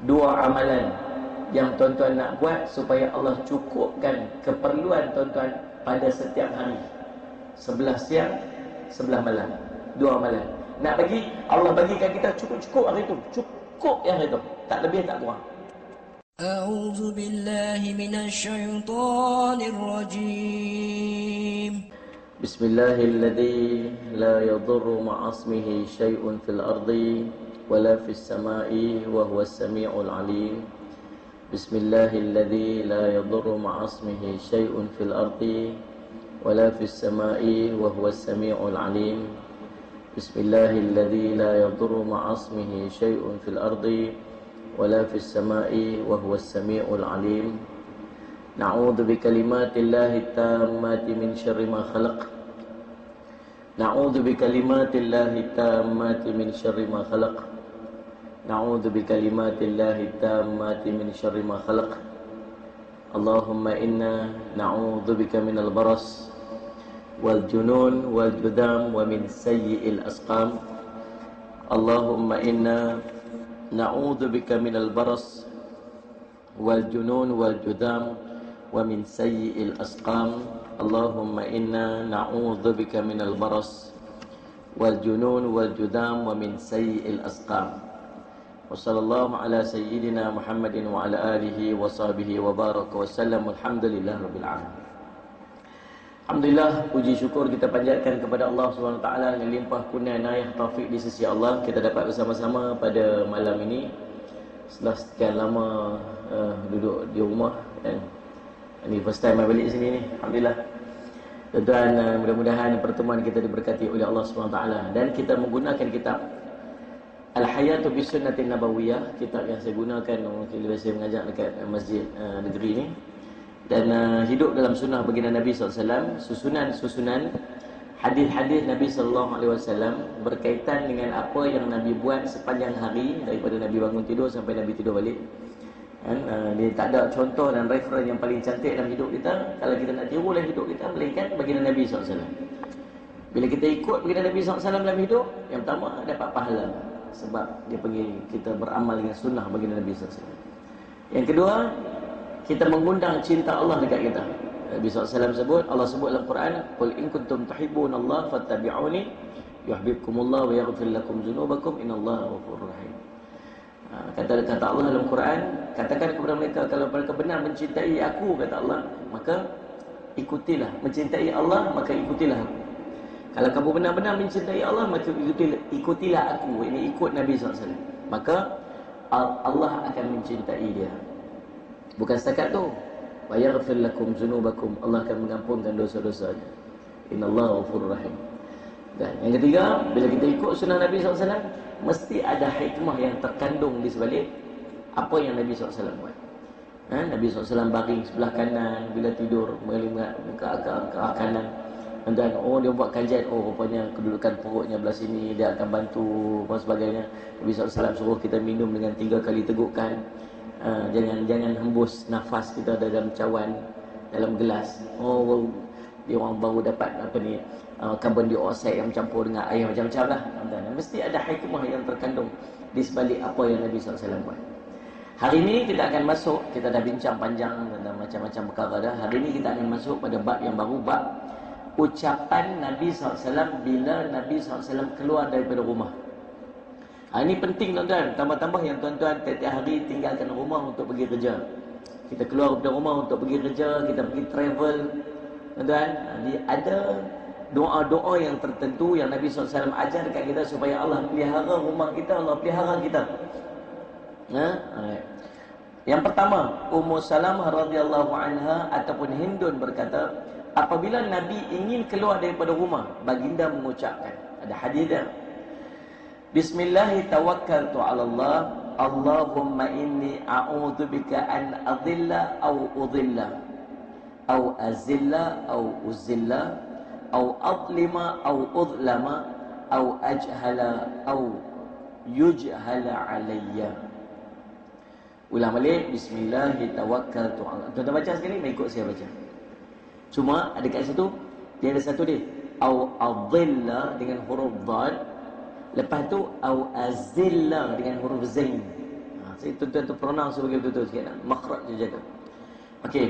dua amalan yang tuan-tuan nak buat supaya Allah cukupkan keperluan tuan-tuan pada setiap hari. Sebelah siang, sebelah malam. Dua amalan. Nak bagi, Allah bagikan kita cukup-cukup hari itu. Cukup yang hari itu. Tak lebih, tak kurang. أعوذ بالله من الشيطان الرجيم بسم الله الذي لا يضر مع اسمه شيء في الأرض ولا في السماء وهو السميع العليم بسم الله الذي لا يضر مع اسمه شيء في الأرض ولا في السماء وهو السميع العليم بسم الله الذي لا يضر مع اسمه شيء في الأرض ولا في السماء وهو السميع العليم نعوذ بكلمات الله التامات من شر ما خلق نعوذ بكلمات الله التامات من شر ما خلق نعوذ بكلمات الله التامات من شر ما خلق اللهم إنا نعوذ بك من البرص والجنون والجذام ومن سيء الأسقام اللهم إنا نعوذ بك من البرص والجنون والجذام ومن سيء الأسقام اللهم إنا نعوذ بك من البرص والجنون والجذام ومن سيء الأسقام وصلى الله على سيدنا محمد وعلى آله وصحبه وبارك وسلم الحمد لله رب العالمين. Alhamdulillah, puji syukur kita panjatkan kepada Allah SWT dengan limpah kurnia inayah taufik di sisi Allah. Kita dapat bersama-sama pada malam ini setelah sekian lama duduk di rumah, dan ini first time saya balik sini ni. Alhamdulillah. Tuan-tuan, mudah-mudahan pertemuan kita diberkati oleh Allah SWT, dan kita menggunakan kitab Al-Hayatu Bisunnatin Nabawiyah, kitab yang saya gunakan bila saya mengajar dekat masjid negeri ni. Dan hidup dalam sunnah baginda Nabi SAW, susunan-susunan hadis-hadis Nabi SAW berkaitan dengan apa yang Nabi buat sepanjang hari, daripada Nabi bangun tidur sampai Nabi tidur balik. Dia tak ada contoh dan referensi yang paling cantik dalam hidup kita kalau kita nak tiru dalam hidup kita, melainkan baginda Nabi SAW. Bila kita ikut baginda Nabi SAW dalam hidup, yang pertama dapat pahala, sebab dia panggil kita beramal dengan sunnah baginda Nabi SAW. Yang kedua, kita mengundang cinta Allah dekat kita. Nabi SAW sebut, Allah sebut dalam Quran, qul in kuntum tuhibbunallaha fattabi'uni yuhibbukumullah wa yaghfir lakum dzunubakum innallaha ghafurur rahim. Kata Allah dalam Quran, katakan kepada mereka, kalau mereka benar mencintai aku, kata Allah, maka ikutilah. Mencintai Allah, maka ikutilah aku. Kalau kamu benar-benar mencintai Allah, maka ikutilah aku. Ini ikut Nabi SAW. Maka Allah akan mencintai dia. Bukan setakat tu, wa yaghfir lakum dzunubakum, Allah akan mengampunkan dosa-dosanya. Innallaha ghafurur rahim. Dan yang ketiga, bila kita ikut sunnah Nabi SAW, mesti ada hikmah yang terkandung di sebalik apa yang Nabi SAW buat. Nabi SAW baring sebelah kanan bila tidur, melihat ke arah kanan. Dan dia buat kajian, rupanya kedudukan perutnya belah sini, dia akan bantu dan sebagainya. Nabi SAW suruh kita minum dengan 3 kali tegukan. Jangan hembus nafas kita dalam cawan, dalam gelas. Dia orang baru dapat carbon dioxide yang campur dengan air, macam-macam lah. Dan mesti ada hikmah yang terkandung di sebalik apa yang Nabi SAW buat. Hari ini kita akan masuk, kita dah bincang panjang tentang macam-macam perkara dah. Hari ini kita akan masuk pada bab yang baru, bab ucapan Nabi SAW bila Nabi SAW keluar daripada rumah. Ini penting tuan-tuan, tambah-tambah yang tuan-tuan tiap-tiap hari tinggalkan rumah untuk pergi kerja. Kita keluar dari rumah untuk pergi kerja, kita pergi travel, tuan-tuan. Ada doa-doa yang tertentu yang Nabi SAW ajar dekat kita supaya Allah pelihara rumah kita, Allah pelihara kita. Yang pertama, Ummu Salamah radhiyallahu anha ataupun Hindun berkata, apabila Nabi ingin keluar daripada rumah, baginda mengucapkan, ada hadis dia, Bismillahi tawakkaltu ala Allah, Allahumma inni a'udzubika an adilla au udhilla, au azilla au uzilla, au adlima au udlama, au ajhala au yujhala alayya. Ulang balik, Bismillahi tawakkaltu ala Allah. Tuan-tuan baca sekali, mengikut saya baca. Cuma ada kat situ, dia ada satu dia, au adilla dengan huruf dhad. Lepas tu au azilla dengan huruf zain. Saya tuan-tuan tu pronounce sebagai betul-betul sikit lah. Makhraj je jaga. Okey.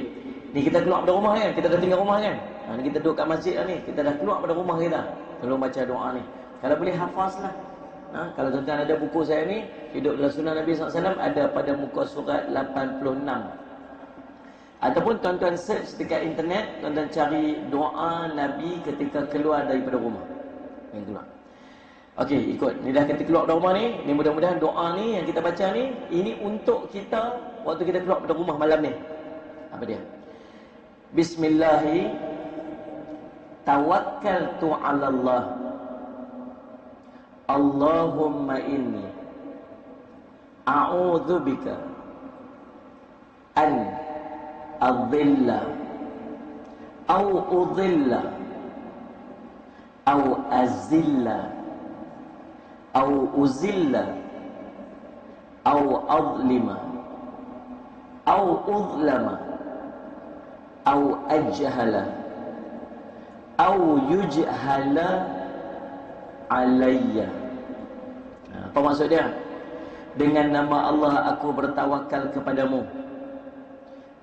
Ni kita keluar pada rumah kan? Kita dah tinggal rumah kan? Ni kita duduk kat masjid lah ni. Kita dah keluar pada rumah kita. Kalau baca doa ni. Kalau boleh hafazlah. Kalau tuan-tuan ada buku saya ni, Hidup dalam Sunnah Nabi SAW, ada pada muka surat 86. Ataupun tuan-tuan search dekat internet, tuan-tuan cari doa Nabi ketika keluar daripada rumah. Yang keluar. Okey, ikut. Ni dah kita keluar dari rumah ni. Ni mudah-mudahan doa ni yang kita baca ni, ini untuk kita waktu kita keluar dari rumah malam ni. Apa dia? Bismillahi tawakkaltu 'ala Allah. Allahumma inni a'udzu bika an adilla aw udilla aw azilla aw uzilla aw adlima aw udlama aw ajhala aw yujhala alayya. Apa maksud dia? Dengan nama Allah aku bertawakal kepadamu.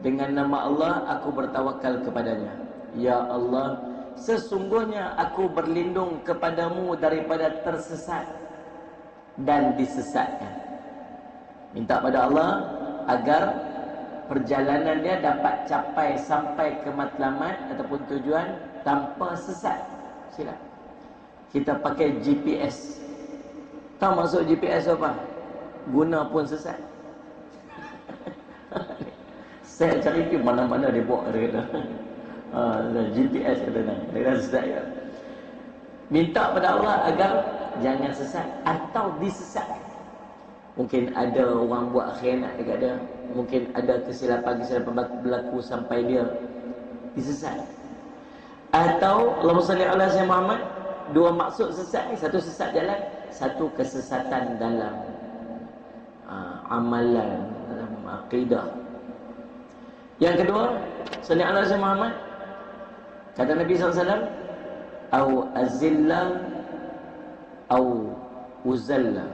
Dengan nama Allah aku bertawakal kepadanya. Ya Allah, sesungguhnya aku berlindung kepadamu daripada tersesat dan disesatkan. Minta pada Allah agar perjalanan dia dapat capai sampai ke matlamat ataupun tujuan tanpa sesat. Sila. Kita pakai GPS. Tahu maksud GPS apa? Guna pun sesat. Saya cari pergi mana-mana dia bawa dia kata. GPS kata dia kata sesat ya. Minta pada Allah agar jangan sesat atau disesat. Mungkin ada orang buat khianat dekat dia. Mungkin ada kesilapan berlaku sampai dia disesat. Atau Allahumma salli ala sayyidina Muhammad. Dua maksud sesat ni, satu sesat jalan, satu kesesatan dalam amalan, dalam akidah. Yang kedua, salli ala sayyidina Muhammad. Kata Nabi SAW, au azilla au uzalla.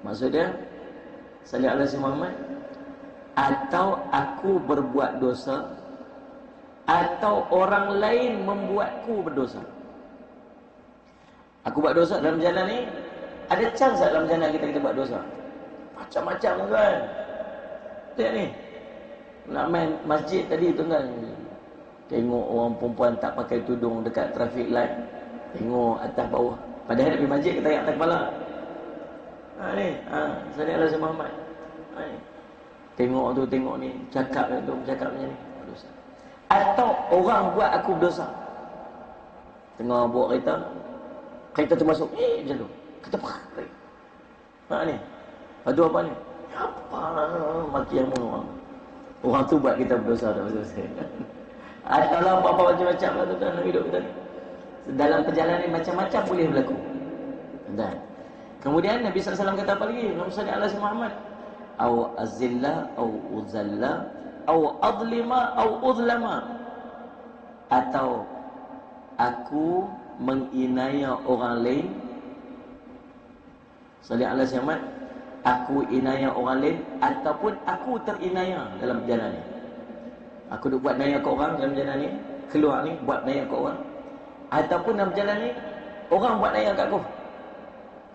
Maksudnya, salli ala sayyidina Muhammad, atau aku berbuat dosa, atau orang lain membuatku berdosa. Aku buat dosa dalam jalan ni, ada chance tak dalam jalan kita buat dosa? Macam-macam kan. Tengok ni. Nak main masjid tadi tu kan. Tengok orang perempuan tak pakai tudung dekat traffic light. Tengok atas bawah. Padahal di masjid kita atas kepala. Ni. Sallallahu alaihi Muhammad. Ni. Tengok tu, tengok ni. Cakap tu, cakap macam ni. Dosa. Atau orang buat aku berdosa. Tengah bawa kereta. Kereta tu masuk, macam tu. Kereta perang. Ni. Lepas tu apa ni? Apa? Maki yang bunuh orang. Orang tu buat kita berdosa dah betul saya. Ataulah apa-apa macam-macam lah tu dalam hidup kita ni. Dalam perjalanan ni macam-macam boleh berlaku. Dan kemudian Nabi SAW kata apa lagi? Allahumma salli ala sayyidina Muhammad. Au azilla au uzalla au adlima au udlama. Atau aku menginaya orang lain. Salli ala sayyidina Muhammad. Aku inaya orang lain ataupun aku terinaya dalam perjalanan ni. Aku duk buat naya ke orang dalam perjalanan ni, keluar ni buat naya ke orang, ataupun dalam perjalanan ni orang buat naya kat aku.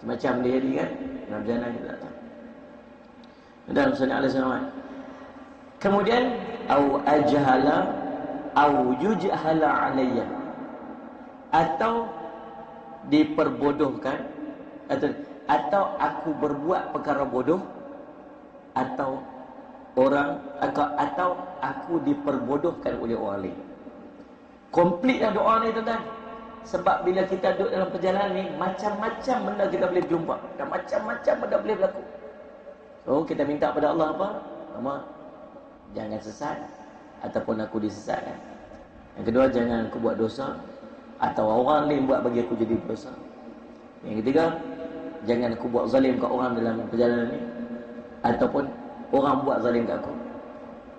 Macam dia jadi kan dalam perjalanan kita tak tahu. Dan sallallahu alaihi wasallam. Kemudian au ajhala au yujhala alayya, atau diperbodohkan, atau aku berbuat perkara bodoh, atau aku diperbodohkan oleh orang lain. Komplitlah doa ni tuan-tuan. Sebab bila kita duduk dalam perjalanan ni, macam-macam benda kita boleh jumpa dan macam-macam benda boleh berlaku. So kita minta pada Allah apa? Allah, jangan sesat ataupun aku disesatkan. Yang kedua, jangan aku buat dosa atau orang lain buat bagi aku jadi dosa. Yang ketiga, jangan aku buat zalim kat orang dalam perjalanan ni, ataupun orang buat zalim kat aku.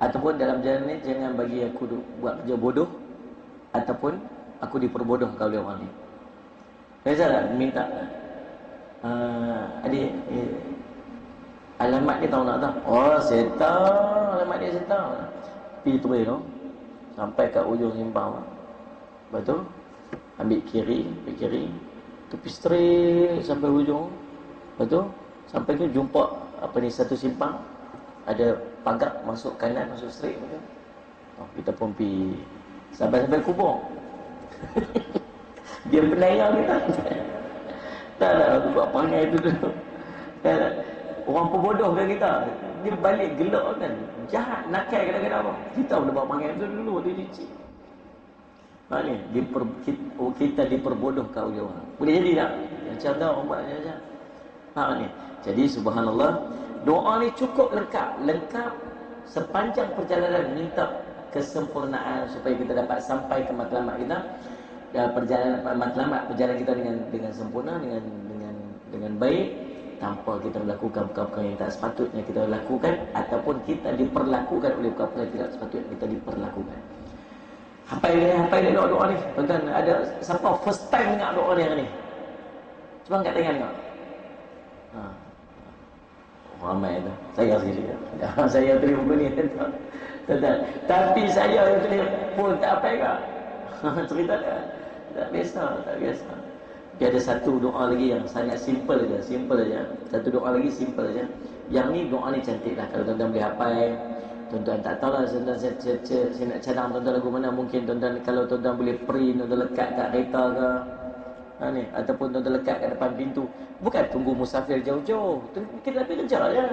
Ataupun dalam perjalanan ni jangan bagi aku buat kerja bodoh, ataupun aku diperbodohkan oleh orang ni. Saya minta adik Alamat dia tahu nak tak? Oh, setan. Alamat dia setan. Pergi terus tu. Sampai kat ujung simpang. Lepas tu, ambil kiri. Tepi straight sampai ujung. Lepas tu, sampai tu jumpa satu simpang. Ada pagar masuk kanan, masuk straight. Oh, kita pun pergi sampai kubur. Dia penayang kita. Tak aku buat perangai tu dulu. Tak. Orang pembodoh kan kita. Dia balik gelak kan. Jahat, nakal kadang-kadang. Kita boleh buat perangai tu dulu. Dia licik. Ni, kita diperbodohkan oleh orang. Boleh jadi tak? Macam dah orang buat macam ni. Jadi subhanallah, doa ni cukup lengkap sepanjang perjalanan minta kesempurnaan supaya kita dapat sampai ke matlamat kita. Perjalanan kita dengan sempurna, dengan baik, tanpa kita melakukan perkara-perkara yang tak sepatutnya kita lakukan, ataupun kita diperlakukan oleh perkara-perkara yang tidak sepatutnya kita diperlakukan. Hafal dia doa ni. Tuan-tuan, ada siapa first time dengar doa ni hari ni? Cuba angkat tangan tengok. Ramai tu. Saya sekali. Saya tulis buku ni. Tuan-tuan. Tapi saya yang tulis pun tak apa ke? Cerita tak? Tak biasa. Dia ada satu doa lagi yang sangat simple aja. Satu doa lagi simple aja. Yang ni doa ni cantik lah. Kalau tuan-tuan boleh hafal. Tuan-tuan tak tahulah saya nak cadang tuan-tuan lagu mana. Mungkin tuan-tuan kalau tuan-tuan boleh print, tuan-tuan lekat kat kereta ke. Ni, ataupun tuan-tuan lekat kat depan pintu. Bukan tunggu musafir jauh-jauh. Kita nak pergi kerja je.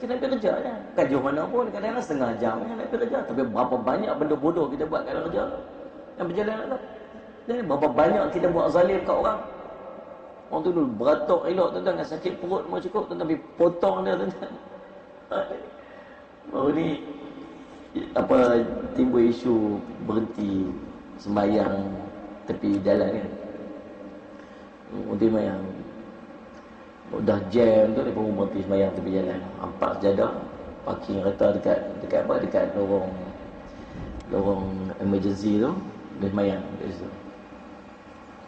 Bukan jauh mana pun. Kadang-kadang setengah jam nak pergi kerja. Tapi berapa banyak benda bodoh kita buat kat dalam kerja yang berjalan tu. Jadi berapa banyak kita buat zalim kat orang. Orang tu dulu beratuk elok tuan-tuan, dengan sakit perut mau cukup, tuan-tuan pergi potong dia tuan-tuan. Baru ni timbul isu berhenti sembahyang tepi jalan kan. Berhenti sembahyang. Dah jam tu dia pun berhenti sembahyang tepi jalan. Empat sejadah, parking kereta dekat lorong emergency tu, dia sembahyang kat situ.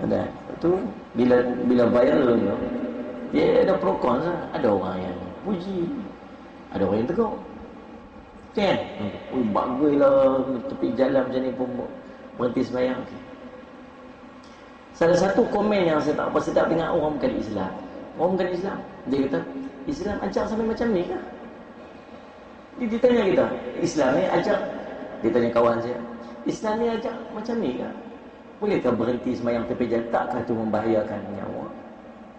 Ada tu bila bayar dulu dia ada pro con lah. Ada orang yang puji, ada orang yang tegur. Kan? Baguslah tepi jalan macam ni pun berhenti sembahyang. Salah satu komen yang saya tak sedap dengan orang bukan Islam. Dia kata, Islam ajar sampai macam ni ke? Dia tanya kita, Islam ni ajar. Dia tanya kawan saya, Islam ni ajar macam ni ke? Bolehkah berhenti sembahyang tepi jalan? Takkah itu membahayakan nyawa?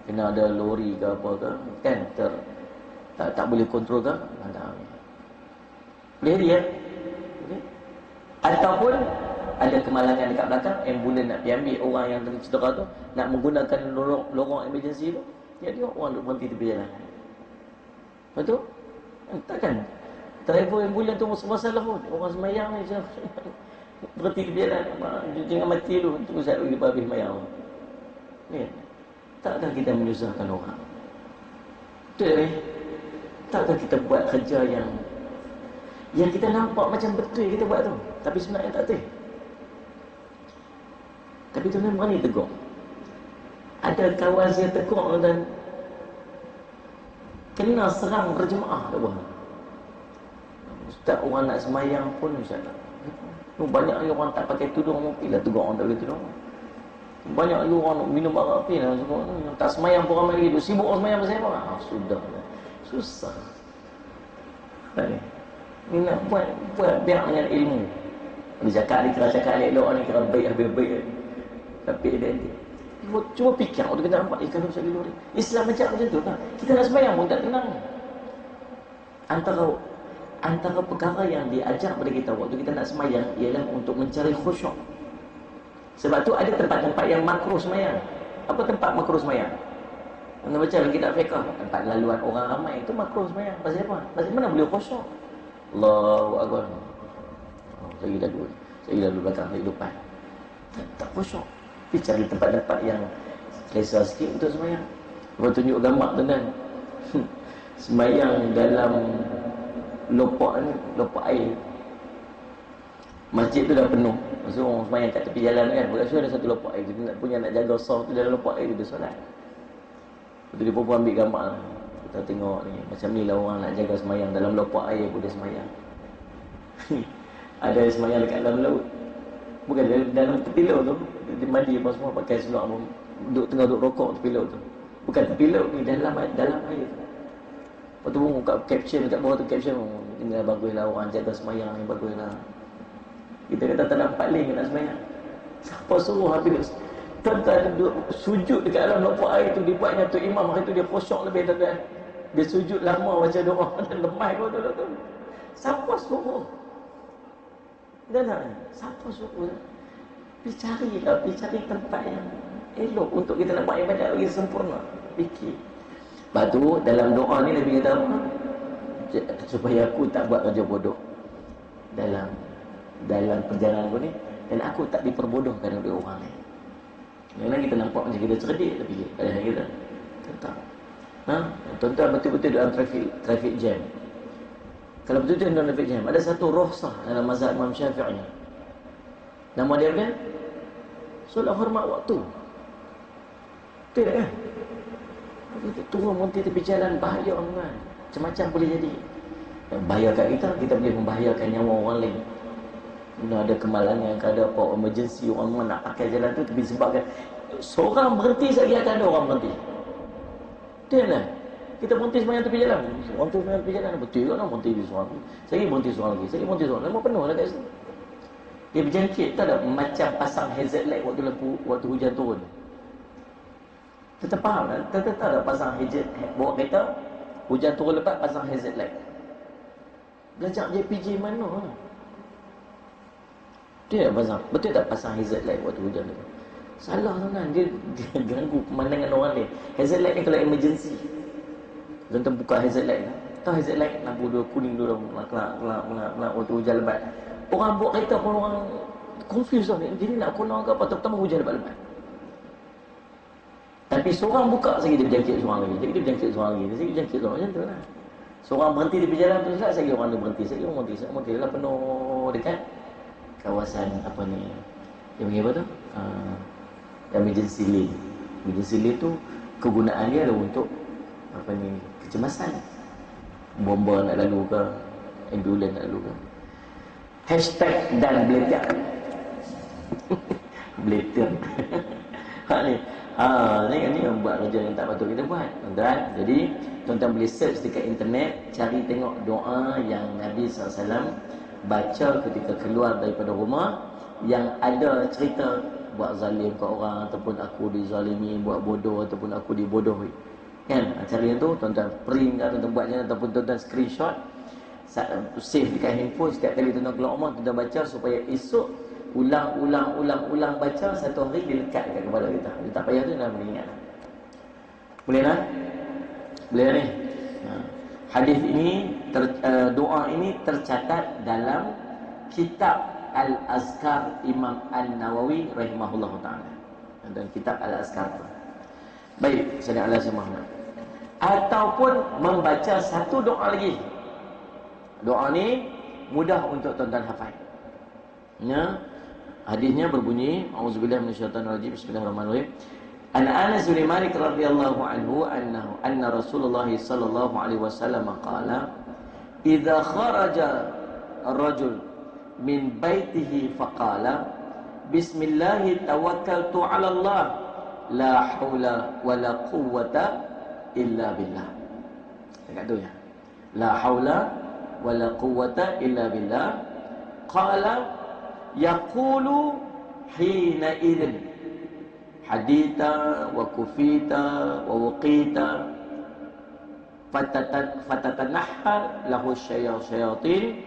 Kena ada lori ke apa ke? Kan? Tak boleh kontrol ke? Boleh dia. Okay. Ataupun ada kemalangan dekat belakang, ambulan nak pergi ambil orang yang cedera tu, nak menggunakan lorong emergency tu, jadi orang berhenti tepi jalan. Betul? Takkan driver ambulan tu masalah pun. Orang sembahyang ni berhenti tepi jalan. Jangan mati dulu, tunggu saya lagi habis sembahyang. Ni. Takkah kita menyusahkan orang? Betul ni? Takkah kita buat kerja yang kita nampak macam betul kita buat tu, tapi sebenarnya tak betul. Tapi tuan-tuan berani tegur. Ada kawan saya tegur dan kena serang berjemaah kat bawah. Ustaz, orang nak semayang pun Ustaz. Banyak lagi orang tak pakai tudung, mungkinlah tegur orang tak boleh tudung. Banyak lagi orang nak minum arak api lah. Tak semayang pun ramai lagi. Sibuk orang semayang pasal apa? Sudah. Susah. Ni nak buat biar dengan ilmu. Dia kira cakap elok ni, kira baik habis-baik. Tapi dia cuba fikir waktu kita nampak kalau saya dulu ni Islam macam tu kan. Kita nak sembahyang pun tak tenang. Antara perkara yang diajar pada kita waktu kita nak sembahyang ialah untuk mencari khusyuk. Sebab tu ada tempat-tempat yang makruh sembahyang. Apa tempat makruh sembahyang? Anda baca dalam kitab fiqh, tempat laluan orang ramai itu makruh sembahyang. Pasal apa? Pasal mana boleh khusyuk? Allahu Akbar. Saya lalu belakang, saya depan. Tak khusyuk. Pergi cari tempat-tempat yang selesa sikit untuk sembahyang. Lepas tunjuk gambar tuan-tuan. Sembahyang dalam lopak air. Masjid tu dah penuh. Maksud orang sembahyang kat tepi jalan kan. Berasa ada satu lopak air. Kita nak jaga sah tu dalam lopak air tu dia solat. Lepas tu dia pun ambil gambar. Kita tengok ni, macam ni lah orang nak jaga semayang. Dalam lopak air pun dia semayang. Ada semayang dekat dalam laut. Bukan dalam tepi laut tu. Dia mandi apa semua pakai seluar pun. Tengah duduk rokok tepi laut tu. Bukan tepi laut ni, dalam air tu. Lepas tu pun kat caption, kat bawah tu caption, tinggal baguslah orang jaga semayang ni, baguslah. Kita kata tak nampak link nak semayang. Siapa suruh habis tuan-tuan duduk sujud dekat dalam lopak air tu, dibuatnya tu imam hari tu dia khusyuk lebih tuan-tuan. Dia sujud lama baca doa dan lemah kau tu. Siapa suruh? Siapa suruh? Pergi cari tempat yang elok untuk kita nak buat ibadat lagi sempurna. Fikir. Lepas tu dalam doa ni Nabi kata apa? Supaya aku tak buat kerja bodoh dalam perjalanan aku ni, dan aku tak diperbodohkan oleh orang lain. Kadang-kadang kita nampak macam kita cerdik, tapi kadang-kadang kita tak. Tuan-tuan betul-betul dalam traffic jam. Kalau betul-betul dalam traffic jam, ada satu rukhsah dalam mazhab Imam Syafi'i. Nama dia kan? Solat hormat waktu. Betul tak kan? Kita turun montir tepi jalan, bahaya kan? Macam-macam boleh jadi. Bahaya kat kita boleh membahayakan nyawa orang lain. Ada kemalangan, ada apa emergency, orang nak pakai jalan tu, tapi sebabkan seorang berhenti saja akan ada orang berhenti. Betul tak? Kita berhenti semayang tepi jalan. Orang tu semayang tepi jalan, betul kan? Berhenti di seorang tu. Saya berhenti seorang lagi. Saya berhenti seorang. Lama penuh lah kat situ. Dia berjangkit, tak ada macam pasang hazard light waktu hujan turun. Kita faham tak? Kita tak ada pasang hazard bawa kereta, hujan turun lepas pasang hazard light. Belajar JPJ mana? Betul tak pasang hazard light waktu hujan tu? Salah tuan-tuan. Dia ganggu pemandangan orang lain. Hazard light ni kalau emergency. Tuan-tuan buka hazard light. Tahu hazard light lampu dua kuning dulu kelak waktu hujan lebat. Orang buat kereta pun orang confused tau. Dia nak konon ke apa, terutama hujan lebat-lebat. Tapi seorang buka sekali dia berjangkit seorang lagi. Jadi dia berjangkit seorang lagi. Dia berjangkit seorang macam tu lah. Seorang berhenti di berjalan tu selesai, sekali orang tu berhenti. Sekali orang berhenti. Lah penuh dekat kawasan apa ni, dia panggil apa tu? Emergency lane. Emergency lane tu kegunaan dia adalah untuk apa ni, kecemasan. Bomba nak lalu ke, ambulans nak lalu ke. Hashtag dan beletar. Beletar. Ni yang buat kerja yang tak patut kita buat, tuan-tuan. Jadi tuan-tuan boleh search dekat internet, cari tengok doa yang Nabi SAW baca ketika keluar daripada rumah, yang ada cerita buat zalim ke orang, ataupun aku dizalimi, buat bodoh, ataupun aku dibodohi. Kan? Cari yang tu, tuan-tuan print kan, tuan-tuan buatnya, ataupun tuan-tuan screenshot, save dekat handphone. Setiap kali tuan-tuan keluar rumah, tuan-tuan baca, supaya esok ulang baca, satu hari dia lekat dekat kepala kita. Dia tak payah tu, dah boleh ingat. Boleh tak? Boleh tak ni? Hadis ini, doa ini tercatat dalam kitab Al-Azkar Imam An-Nawawi rahimahullah ta'ala. Dan kitab Al-Azkar tu. Baik, sedang Allah semua. Ataupun membaca satu doa lagi. Doa ni mudah untuk tuan-tuan hafal. Ya. Hadisnya berbunyi, auzubillahi minasyaitonirrajim, bismillahirrahmanirrahim. An Anas bin Malik radhiyallahu anhu anna Rasulullah sallallahu alaihi wasallam qala idza kharaja ar-rajul min baitihi faqala bismillah tawakkaltu 'ala Allah la haula wala quwwata illa billah. Dekat tu ya. La haula wala quwwata illa billah. Qala yaqulu hina idzin hadita wa kufita wa waqita fatatanahhar lahu syayatin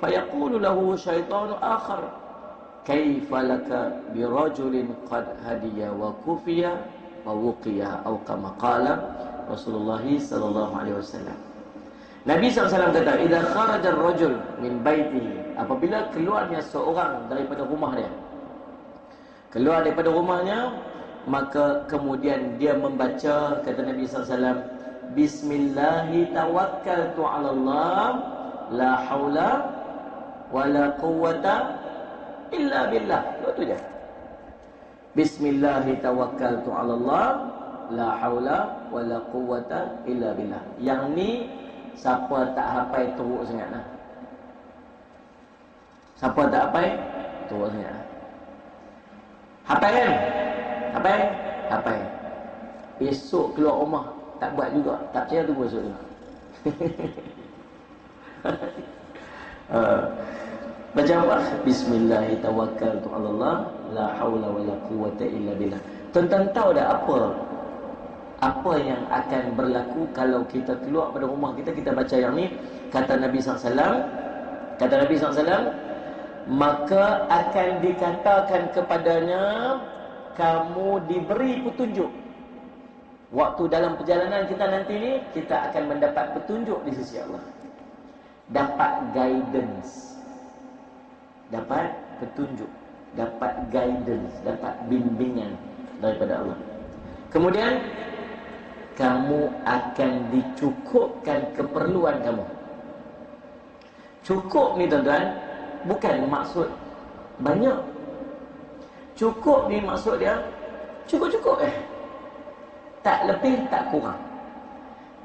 fayaqulu lahu syaitanu akhar kaifa laka birajulin qad hadiya wa kufiya wa wuqiya atau kama qala Rasulullah sallallahu alaihi wasallam. Nabi SAW kata, idza kharaja ar-rajul min baitihi, apabila keluarnya seorang daripada rumah dia, keluar daripada rumahnya, maka kemudian dia membaca, kata Nabi SAW, bismillahi tawakkaltu 'ala Allah la haula wala quwwata illa billah. Itu je. Bismillahi tawakkaltu 'ala Allah La haula wala quwwata illa billah. Yang ni siapa tak hafal teruk sangatlah. Siapa tak hafal teruk sangatlah. Hafal kan? Hafal? Hafal. Esok keluar rumah tak buat juga. Tak percaya tunggu esok juga. Baca apa? Bismillahirrahmanirrahim. La haula wala quwwata illa billah. Tuan-tuan tahu dah apa yang akan berlaku kalau kita keluar pada rumah kita, kita baca yang ni. Kata Nabi SAW, maka akan dikatakan kepadanya, kamu diberi petunjuk. Waktu dalam perjalanan kita nanti ni, kita akan mendapat petunjuk di sisi Allah. Dapat guidance. Dapat petunjuk. Dapat guidance. Dapat bimbingan daripada Allah. Kemudian kamu akan dicukupkan keperluan kamu. Cukup ni tuan-tuan bukan maksud banyak. Cukup ni maksud dia cukup-cukup tak lebih tak kurang.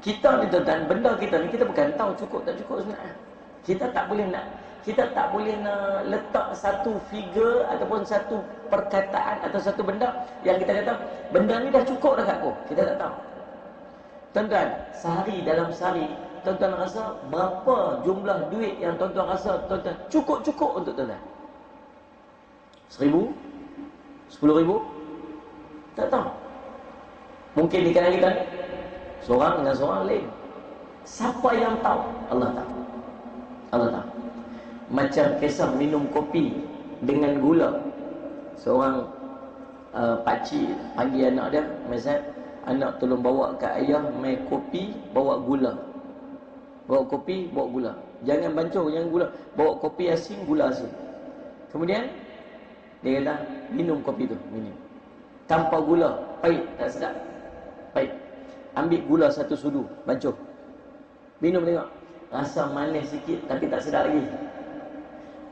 Kita ni tuan-tuan, benda kita ni kita bukan tahu cukup tak cukup sebenarnya. Kita tak boleh nak letak satu figure ataupun satu perkataan atau satu benda yang kita kata benda ni dah cukup dah kat aku. Kita tak tahu. Tuan-tuan, dalam sehari tuan-tuan rasa berapa jumlah duit yang tuan-tuan rasa tuan-tuan cukup-cukup untuk tuan-tuan? 1,000? 10,000? Tak tahu. Mungkin di kalangan kita seorang dengan seorang lain. Siapa yang tahu? Allah tahu. Allah tahu. Macam kisah minum kopi dengan gula. Seorang pakcik panggil anak dia, "Mazat, anak tolong bawa kat ayah mai kopi, bawa gula." Bawa kopi, bawa gula. Jangan bancuh, jangan gula. Bawa kopi asin, gula asin. Kemudian dia kata, minum kopi tu, minum. Tanpa gula, pahit, tak sedap. Pahit. Ambil gula 1 sudu, bancuh. Minum tengok. Rasa manis sikit tapi tak sedap lagi.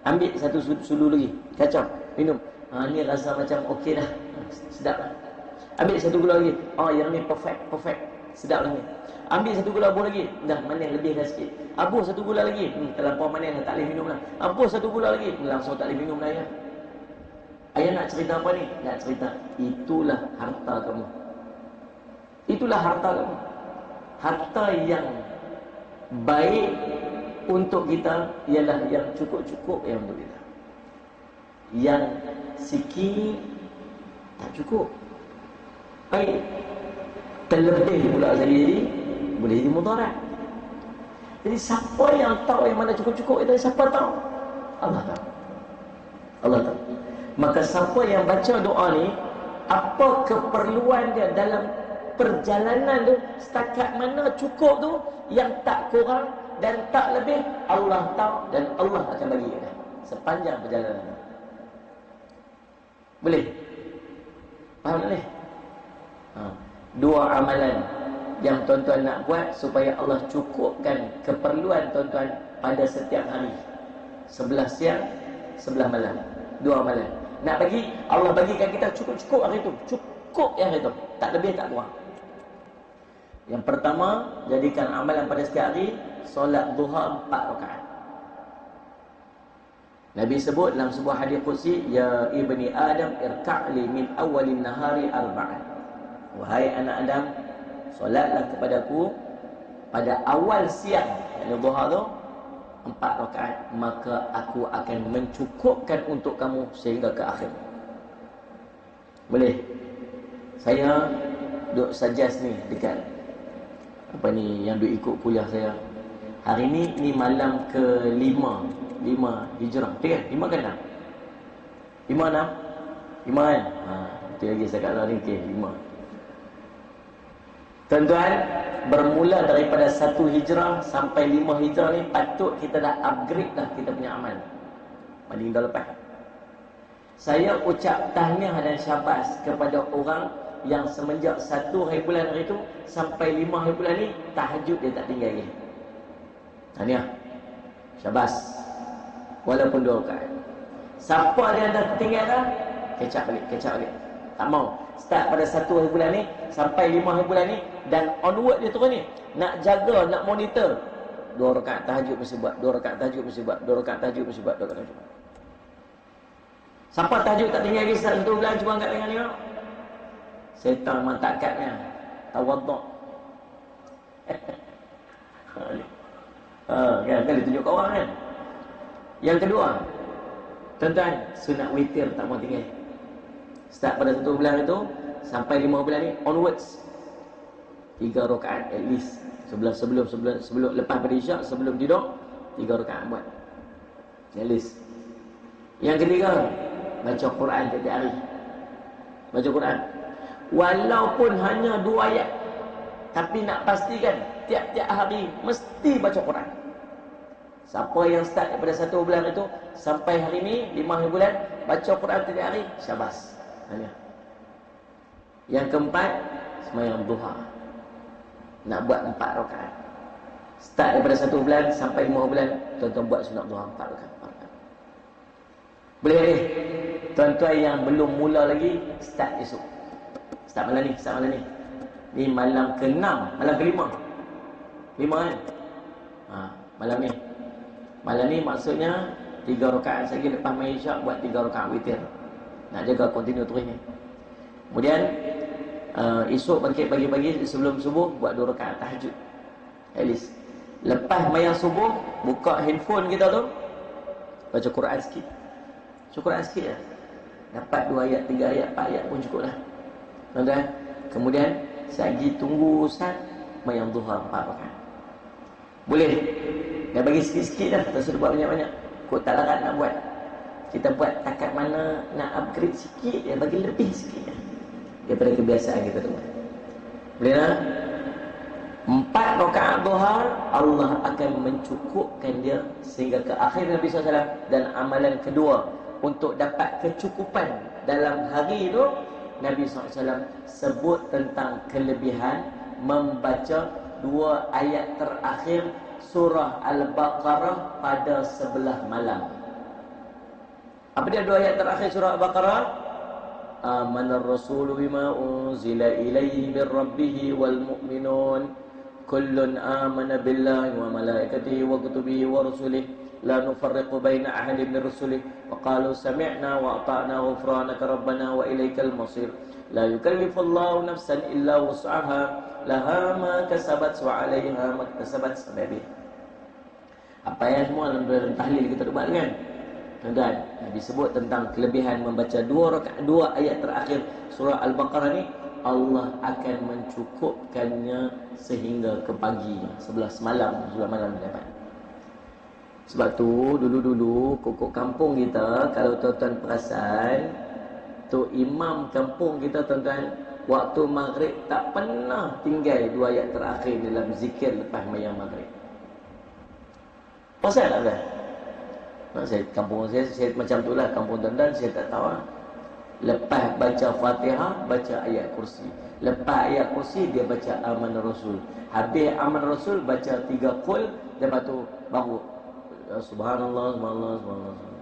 Ambil 1 sudu lagi, kacau, minum. Ni rasa macam okey dah. Sedap dah. Ambil 1 gula lagi. Yang ni perfect. Sedap lagi. Ambil 1 gula abuh lagi. Dah manis lebih dah sikit. Abuh 1 gula lagi. Terlampau manis dah, tak boleh minum lah. Abuh 1 gula lagi. Langsung tak boleh minum dah ya. Ayah nak cerita apa ni? Nak cerita itulah harta kamu. Itulah harta kamu. Harta yang baik untuk kita ialah yang cukup-cukup yang untuk kita. Yang sikit tak cukup. Baik. Terlebih pula jadi boleh jadi mudarat. Jadi siapa yang tahu yang mana cukup-cukup itu? Siapa tahu? Allah tahu. Allah tahu. Maka siapa yang baca doa ni, apa keperluan dia dalam perjalanan tu, setakat mana cukup tu, yang tak kurang dan tak lebih, Allah tahu dan Allah akan bagi dia sepanjang perjalanan. Boleh? Faham tak ni? 2 amalan yang tuan-tuan nak buat supaya Allah cukupkan keperluan tuan-tuan pada setiap hari. 11 siang, 11 malam. 2 amalan. Nak bagi, Allah bagikan kita cukup-cukup hari itu. Cukup yang hari itu. Tak lebih, tak kurang. Yang pertama, jadikan amalan pada setiap hari, solat duha 4 rakaat. Nabi sebut dalam sebuah hadis qudsi, "Ya ibni Adam, irka'li min awalin nahari arba'an." Wahai anak Adam, solatlah kepadaku pada awal siang, yang duha tu 4 rakaat, maka aku akan mencukupkan untuk kamu sehingga ke akhir. Boleh? Saya duk suggest ni dekat apa ni yang duk ikut kuliah saya. Hari ni malam ke-5 hijrah. Betul kan? 5 ke 6? 5 6? 5 kan? Itu lagi saya kata ni okey 5. Tuan-tuan, bermula daripada 1 hijrah sampai 5 hijrah ni patut kita dah upgrade dah kita punya amal banding dah lepas. Saya ucap tahniah dan syabas kepada orang yang semenjak 1 hari bulan hari tu sampai 5 hari bulan ni tahajud dia tak tinggal lagi. Tahniah, syabas. Walaupun 2 rakaat. Siapa dia dah tinggal dah, kecap balik. Tak mau. Start pada 1 hari bulan ni sampai 5 hari bulan ni, dan onward dia terus ni. Nak jaga, nak monitor. 2 rakaat tahajud mesti buat, 2 rakaat tahajud mesti buat, 2 rakaat tahajud mesti buat, 2 rakaat tahajud. Siapa tahajud tak tinggal lagi 1 bulan, cuba angkat tangan tengok. Setan memang takatnya. Tawaduk. Kan ditunjuk ke orang kan. Yang kedua, tuan-tuan, sunat witir tak mau tinggal. Start pada 1 bulan itu sampai 5 bulan ni onwards, 3 rakaat at least. Sebelum lepas pada isyak, sebelum tidur 3 rakaat buat at least. Yang ketiga, baca Quran setiap hari. Baca Quran walaupun hanya 2 ayat, tapi nak pastikan tiap-tiap hari mesti baca Quran. Siapa yang start daripada 1 bulan itu sampai hari ni 5 hari bulan baca Quran setiap hari, syabas. Hanya. Yang keempat, sembahyang duha. Nak buat 4 rakaat. Start daripada 1 bulan sampai 5 bulan, tuan-tuan buat sunat duha 4 rakaat. Boleh ni? Tuan-tuan yang belum mula lagi, start esok. Start malam ni. Ni malam ke-6, malam ke-5. 5 kan? Malam ni. Malam ni maksudnya 3 rakaat lagi lepas main isyak, buat 3 rakaat witir. Nak jaga continue terus ni. Kemudian esok bangkit pagi-pagi sebelum subuh buat 2 rakaat tahajud. At least. Lepas mayang subuh, buka handphone kita tu, baca Quran sikit. Baca Quran sikit lah. Dapat 2 ayat, 3 ayat, 4 ayat pun cukup lah. Tuan-tuan. Kemudian selagi tunggu Ustaz, mayang duha 4 rakaat. Boleh. Dah bagi sikit-sikit dah, tak suruh buat banyak-banyak. Kau tak larat nak buat. Kita buat takat mana nak upgrade sikit, dia bagi lebih sikit daripada kebiasaan kita tu. Boleh tak? 4 rakaat duha, Allah akan mencukupkan dia sehingga ke akhir Nabi SAW. Dan amalan kedua, untuk dapat kecukupan dalam hari itu, Nabi SAW sebut tentang kelebihan membaca 2 ayat terakhir surah Al-Baqarah pada sebelah malam. Apa dia 2 ayat terakhir surah Al-Baqarah? Amanar rasulu bima unzila ilaihi min rabbih wal mu'minun kullun amana billahi wa malaikatihi wa kutubihi wa rusulihi la nufarriqu baina ahadin min rusulihi wa qalu sami'na wa ata'na ghufranaka rabbana wa ilaikal masir la yukallifullahu nafsan illa wus'aha laha ma kasabat wa 'alaiha ma kasabat. Sampai apa yang semua dalam tahlil kita buat kan. Tuan-tuan, Nabi sebut tentang kelebihan membaca 2 ayat terakhir surah Al-Baqarah ni, Allah akan mencukupkannya sehingga ke pagi, 11 malam dapat. Sebab tu dulu-dulu kokok kampung kita, kalau tuan-tuan perasan, tu imam kampung kita tuan-tuan, waktu maghrib tak pernah tinggal 2 ayat terakhir dalam zikir lepas mayang maghrib. Pasal tak ada? Kampung saya macam tu lah. Kampung tuan-tuan saya tak tahu lah. Lepas baca Fatihah, baca ayat kursi. Lepas ayat kursi, dia baca Aman Rasul. Habis Aman Rasul, baca 3 qul. Lepas tu baru Subhanallah, Subhanallah, Subhanallah.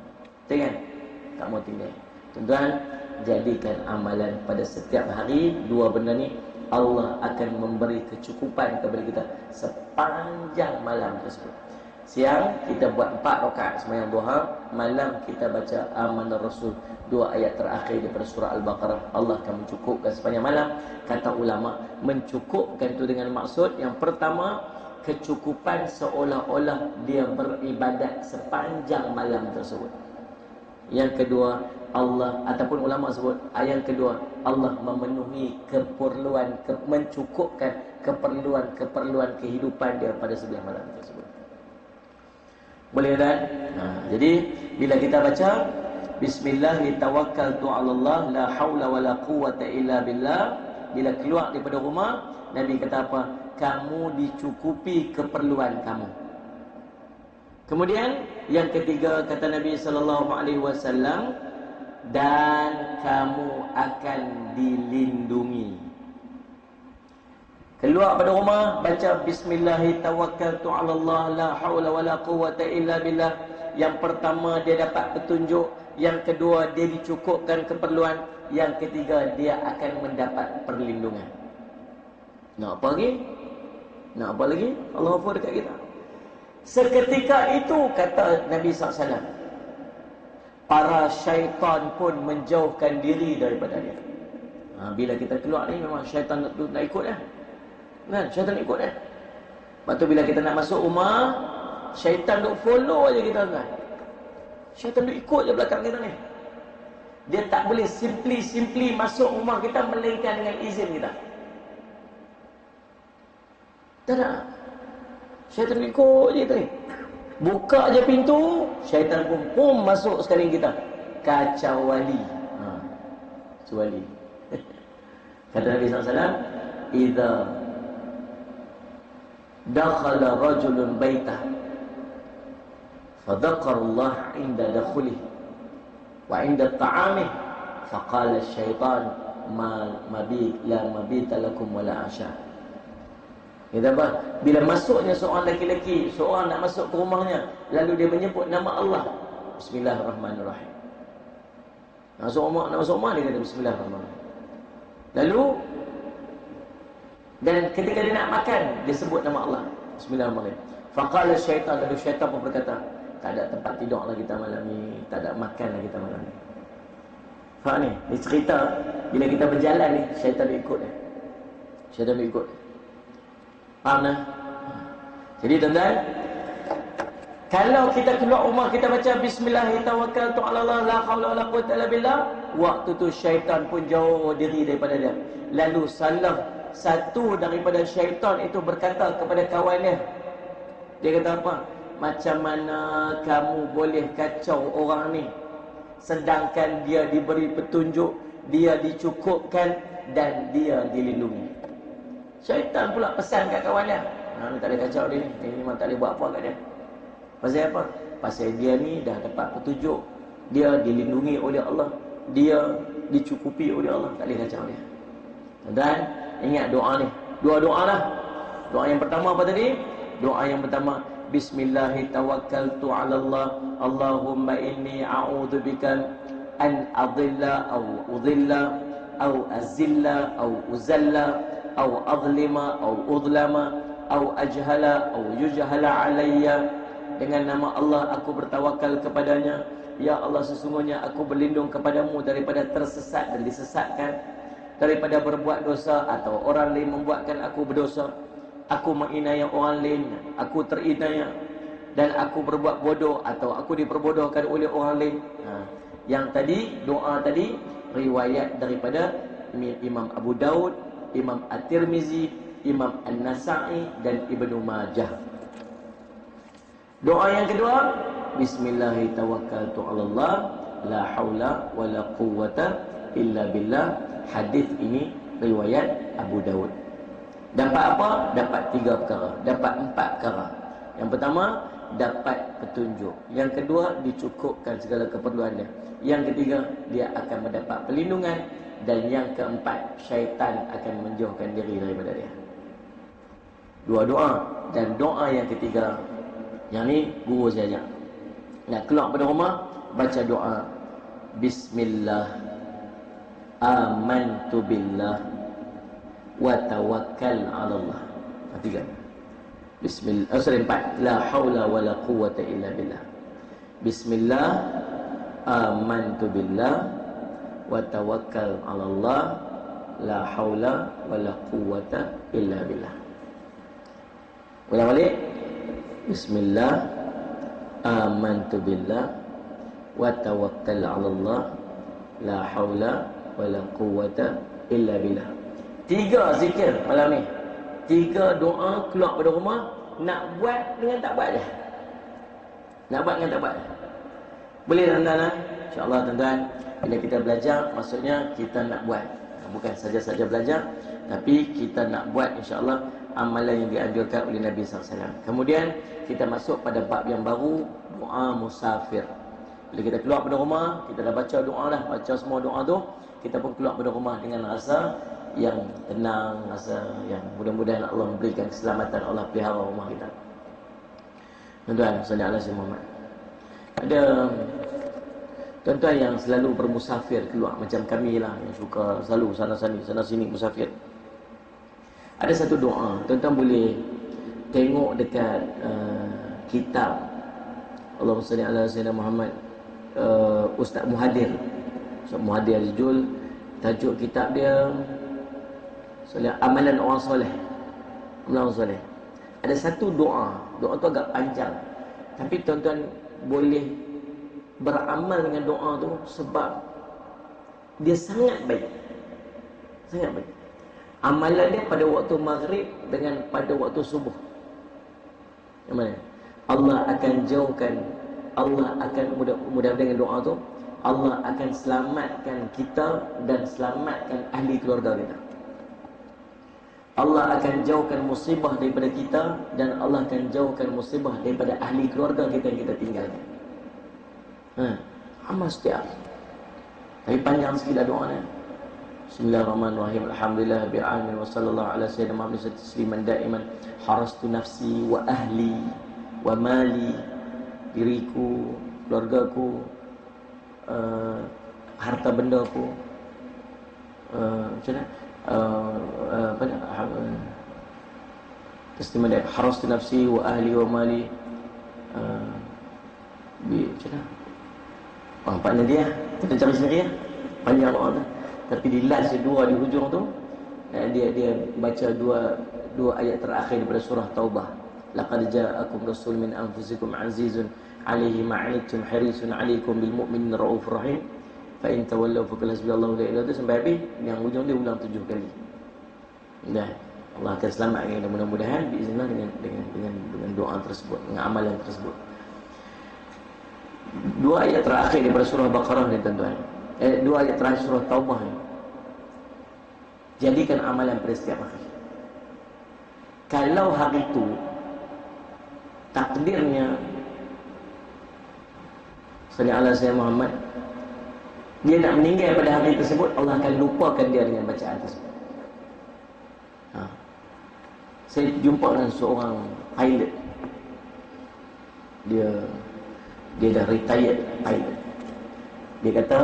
Tengok, tak mau tinggal. Tuan-tuan, jadikan amalan pada setiap hari 2 benda ni, Allah akan memberi kecukupan kepada kita sepanjang malam tersebut. Siang kita buat 4 rakaat sembahyang duha, malam kita baca Amanah Rasul, 2 ayat terakhir daripada surah Al-Baqarah. Allah akan mencukupkan sepanjang malam. Kata ulama, mencukupkan itu dengan maksud yang pertama, kecukupan seolah-olah dia beribadat sepanjang malam tersebut. Yang kedua, Allah ataupun ulama sebut, yang kedua, Allah memenuhi keperluan, mencukupkan keperluan kehidupan dia pada sebelah malam tersebut. Boleh kan? Jadi bila kita baca Bismillahirrahmanirrahim, la haula wala quwwata illa billah, bila keluar daripada rumah, Nabi kata apa? Kamu dicukupi keperluan kamu. Kemudian yang ketiga kata Nabi SAW, dan kamu akan dilindungi. Keluar pada rumah, baca Bismillahirrahmanirrahim, la haula wala quwwata illa billah. Yang pertama dia dapat petunjuk, yang kedua dia dicukupkan keperluan, Yang ketiga, dia akan mendapat perlindungan. Nak apa lagi? Nak apa lagi? Allah wafur dekat kita. Seketika itu, kata Nabi SAW, para syaitan pun menjauhkan diri daripada dia. Bila kita keluar ni, memang syaitan nak ikut dah. Kan? Syaitan ikut dah. Lepas tu bila kita nak masuk rumah, syaitan duk follow aja kita kan. Syaitan duk ikut je belakang kita ni. Dia tak boleh simply masuk rumah kita melainkan dengan izin kita. Tak nak. Syaitan ikut je kita ni. Buka je pintu, syaitan pun masuk sekali kita. Kacau wali. Wali. Kata Nabi SAW, "Idza dakhala rajulun baitah fadhakara Allah 'inda dakhulih wa 'inda ta'amih faqala asy-syaitan la mabita lakum wala 'asha." Kata apa? Bila masuknya seorang lelaki, seorang nak masuk ke rumahnya, lalu dia menyebut nama Allah, Bismillahirrahmanirrahim. Nak masuk rumah dia kata Bismillahirrahmanirrahim. Lalu dan ketika dia nak makan, dia sebut nama Allah, Bismillahirrahmanirrahim. Faqala syaitan, lalu syaitan pun berkata, tak ada tempat tidur lah kita malam ni, tak ada makan lah kita malam ni. Faham ni? Dia cerita bila kita berjalan ni, syaitan dia ikut dia. Syaitan dia ikut dia. Faham tak? Jadi tuan-tuan, kalau kita keluar rumah, kita baca Bismillahirrahmanirrahim, la haula wala quwwata illa billah, waktu tu syaitan pun jauh diri daripada dia. Lalu salah satu daripada syaitan itu berkata kepada kawannya, dia kata apa? Macam mana kamu boleh kacau orang ni, sedangkan dia diberi petunjuk, dia dicukupkan dan dia dilindungi. Syaitan pula pesan kat kawan dia, ni tak boleh kacau dia ni memang tak boleh buat apa kat dia. Pasal apa? Pasal dia ni dah dapat petunjuk, dia dilindungi oleh Allah, dia dicukupi oleh Allah, tak boleh kacau dia. Dan ingat doa ni, dua doa lah. Doa yang pertama apa tadi? Doa yang pertama, Bismillahirrahmanirrahim, Allahumma inni a'udzubika an adilla aw udhilla aw azilla aw uzalla aw adlima aw udlama aw ajhala aw yujhala alayya. Dengan nama Allah aku bertawakal kepadanya. Ya Allah, sesungguhnya aku berlindung kepadamu daripada tersesat dan disesatkan, daripada berbuat dosa atau orang lain membuatkan aku berdosa. Aku menginaya orang lain, aku terinaya, dan aku berbuat bodoh atau aku diperbodohkan oleh orang lain. Yang tadi, doa tadi riwayat daripada Imam Abu Daud, Imam At-Tirmizi, Imam An-Nasa'i dan Ibnu Majah. Doa yang kedua, Bismillahirrahmanirrahim, la haula wala quwwata illa billah. Hadis ini riwayat Abu Daud. Dapat apa? Dapat 3 perkara. Dapat 4 perkara. Yang pertama, dapat petunjuk. Yang kedua, dicukupkan segala keperluan dia. Yang ketiga, dia akan mendapat perlindungan. Dan yang keempat, syaitan akan menjauhkan diri daripada dia. 2 doa. Dan doa yang ketiga, yang ni guru saya ajak. Nak keluar pada rumah, baca doa Bismillah amantu billah wa tawakkal 'ala Allah. 3. Bismillah, 4. La haula wala quwwata illa billah. Bismillah amantu billah wa tawakkal 'ala Allah. La haula wala quwwata illa billah. Ulang balik. Bismillah amantu billah wa tawakkal 'ala Allah. La haula wala quwwata illa billah. 3 zikir malam ni. 3 doa keluar pada rumah. Nak buat dengan tak buat je. Nak buat dengan tak buat. Boleh tuan-tuan? InsyaAllah tuan-tuan, bila kita belajar, maksudnya kita nak buat. Bukan saja-saja belajar, tapi kita nak buat insyaAllah amalan yang dianjurkan oleh Nabi SAW. Kemudian kita masuk pada bab yang baru, doa musafir. Bila kita keluar pada rumah, kita dah baca doa dah, baca semua doa tu, kita pun keluar pada rumah dengan rasa yang tenang, rasa yang mudah-mudahan Allah memberikan keselamatan, Allah pelihara rumah kita. Tuan-tuan, sallallahu alaihi wasallam. Ada Tuan-tuan yang selalu bermusafir keluar, macam kami lah, yang suka selalu sana sini musafir. Ada satu doa, tuan-tuan boleh tengok dekat kitab Allahumma salli ala Sayyidina Muhammad, Ustaz Muhadir Jul, tajuk kitab dia Amalan Orang Soleh. Amalan Orang Soleh. Ada satu doa tu agak panjang, tapi tuan-tuan boleh beramal dengan doa tu sebab dia sangat baik. Sangat baik. Amalan dia pada waktu maghrib dengan pada waktu subuh. Yang mana? Allah akan jauhkan, Allah akan mudah dengan doa tu, Allah akan selamatkan kita dan selamatkan ahli keluarga kita. Allah akan jauhkan musibah daripada kita dan Allah akan jauhkan musibah daripada ahli keluarga kita yang kita tinggalkan. Amal setiap. Tapi panjang sikit dah doa ni. Bismillahirrahmanirrahim. Alhamdulillah rabbil alamin wa sallallahu ala sayyidina Muhammad tasliman daiman. Harastu nafsi wa ahli wa mali, diriku, keluargaku, harta bendaku, macam mana? Tasliman daiman. Harastu nafsi wa ahli wa mali, macam mana? Nampaknya dia, kita cari sendiri ya. Panjang doa tu. Tapi di last dua di hujung tu, dia baca dua ayat terakhir daripada surah Taubah. Laqad ja'akum rasul min anfusikum azizun 'alaihi ma 'anittum harisun 'alaikum bil mu'minina raufur rahim. Fa in tawallaw faqul hasbiyallahu la ilaha illa huwa sampai habis. Yang hujung dia ulang 7 kali. Dah. Allah akan selamatkan kita mudah-mudahan biiznillah dengan doa tersebut, dengan amalan tersebut. Dua ayat terakhir daripada surah Baqarah ni tuan-tuan. Dua ayat terakhir surah Taubah ni. Jadikan amalan pada setiap hari. Kalau hari itu takdirnya sallallahu alaihi wasallam Muhammad, dia nak meninggal pada hari tersebut, Allah akan lupakan dia dengan bacaan tersebut. Saya jumpa dengan seorang pilot. Dia dah retired pilot. Dia kata,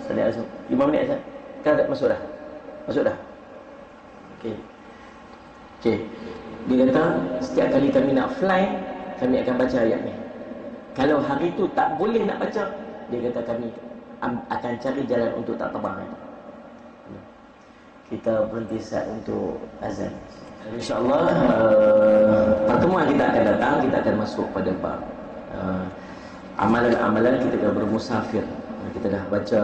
saya 5 minit saja. Kan dah masuk dah. Okey. Dia kata, setiap kali kami nak fly, kami akan baca ayat ni. Kalau hari tu tak boleh nak baca, dia kata kami akan cari jalan untuk tak terbang. Kita berhenti saat untuk azan. InsyaAllah pertemuan kita akan datang, kita akan masuk pada bab amalan-amalan kita akan bermusafir. Kita dah baca,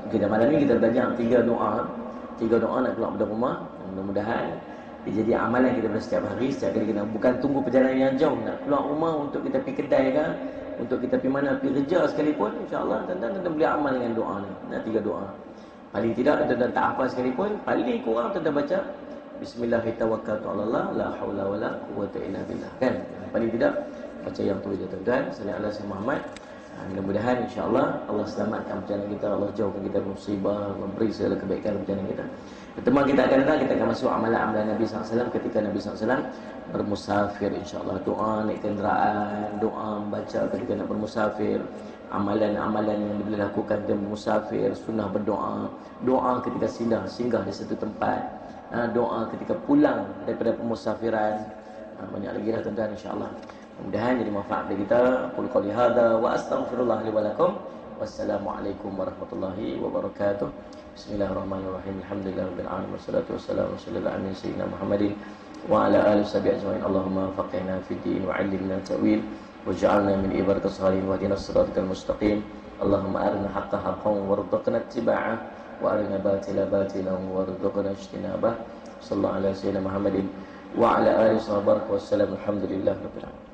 kita malam ni kita belajar 3 doa nak keluar dari rumah. Mudah-mudahan dia jadi amalan kita pada setiap hari, setiap kali kita bukan tunggu perjalanan yang jauh, nak keluar rumah untuk kita pergi kedai kan, untuk kita pergi mana, pergi kerja sekalipun, insya-Allah tuan-tuan boleh amal dengan doa ni. Nah, 3 doa. Paling tidak tuan-tuan tak hafal sekalipun, paling kurang tuan-tuan baca Bismillahirrahmanirrahim, la haula wala quwwata illa billah. Kan? Paling tidak baca yang tu je tuan-tuan. Sallallahu alaihi wasallam Muhammad. Mudah-mudahan insya-Allah Allah selamatkan perjalanan kita, Allah jauhkan kita musibah, memberi segala kebaikan perjalanan kita. Pertemuan kita akan datang, kita akan masuk amalan-amalan Nabi SAW ketika Nabi SAW bermusafir, insya-Allah. Doa naik kenderaan, doa membaca ketika nak bermusafir, amalan-amalan yang boleh lakukan ketika bermusafir, sunnah berdoa, doa ketika singgah di satu tempat, doa ketika pulang daripada pemusafiran. Banyak lagi lah tuan-tuan, insya-Allah. Mudah-mudahan jadi manfaat bagi kita. Qul qouli hadza wa astaghfirullah li wa lakum. Wassalamualaikum warahmatullahi wabarakatuh. Bismillahirrahmanirrahim. Alhamdulillahirabbil alamin wassalatu wassalamu ala sayyidina Muhammadin wa ala alihi washabihi ajmain. Allahumma faqihna fid din wa 'allimna ta'wil waj'alna min ibadatis salihin wa ihdinas siratal mustaqim. Allahumma arina haqqan haqqan warzuqna ittiba'ah wa arina batila batilan warzuqna ijtinabah. Sallallahu ala sayyidina Muhammadin wa ala alihi washabihi wasallam. Alhamdulillahirabbil alamin.